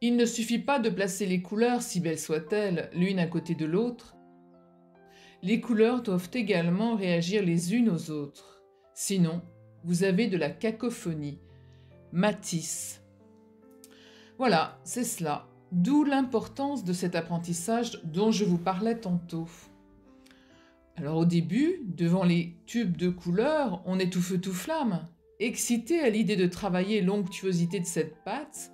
Il ne suffit pas de placer les couleurs, si belles soient-elles, l'une à côté de l'autre. Les couleurs doivent également réagir les unes aux autres. Sinon, vous avez de la cacophonie. Matisse. Voilà, c'est cela. D'où l'importance de cet apprentissage dont je vous parlais tantôt. Alors au début, devant les tubes de couleurs, on est tout feu tout flamme, excité à l'idée de travailler l'onctuosité de cette pâte,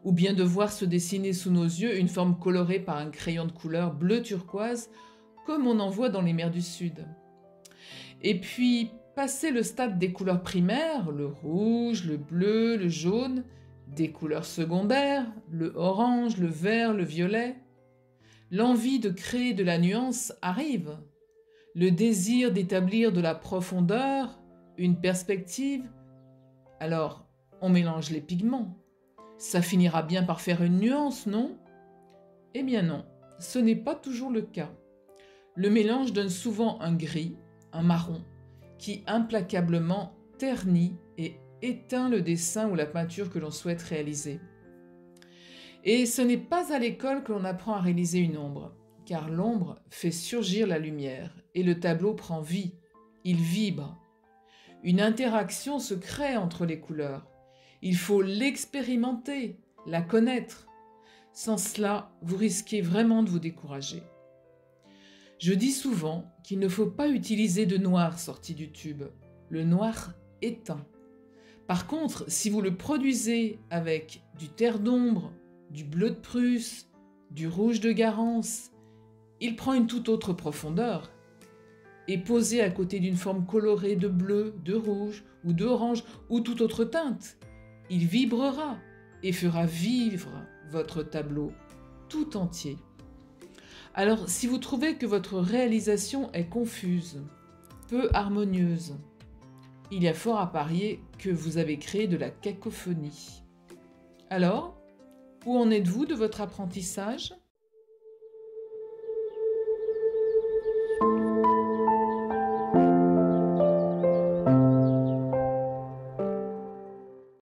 ou bien de voir se dessiner sous nos yeux une forme colorée par un crayon de couleur bleu turquoise, comme on en voit dans les mers du Sud. Et puis, passé le stade des couleurs primaires, le rouge, le bleu, le jaune, des couleurs secondaires, le orange, le vert, le violet, l'envie de créer de la nuance arrive. Le désir d'établir de la profondeur, une perspective. Alors, on mélange les pigments. Ça finira bien par faire une nuance, non? Eh bien non, ce n'est pas toujours le cas. Le mélange donne souvent un gris, un marron, qui implacablement ternit et éteint le dessin ou la peinture que l'on souhaite réaliser. Et ce n'est pas à l'école que l'on apprend à réaliser une ombre, car l'ombre fait surgir la lumière et le tableau prend vie, il vibre. Une interaction se crée entre les couleurs. Il faut l'expérimenter, la connaître. Sans cela, vous risquez vraiment de vous décourager. Je dis souvent qu'il ne faut pas utiliser de noir sorti du tube, le noir éteint. Par contre, si vous le produisez avec du terre d'ombre, du bleu de Prusse, du rouge de Garance, il prend une toute autre profondeur. Et posé à côté d'une forme colorée de bleu, de rouge ou d'orange ou toute autre teinte, il vibrera et fera vivre votre tableau tout entier. Alors, si vous trouvez que votre réalisation est confuse, peu harmonieuse, il y a fort à parier que vous avez créé de la cacophonie. Alors, où en êtes-vous de votre apprentissage ?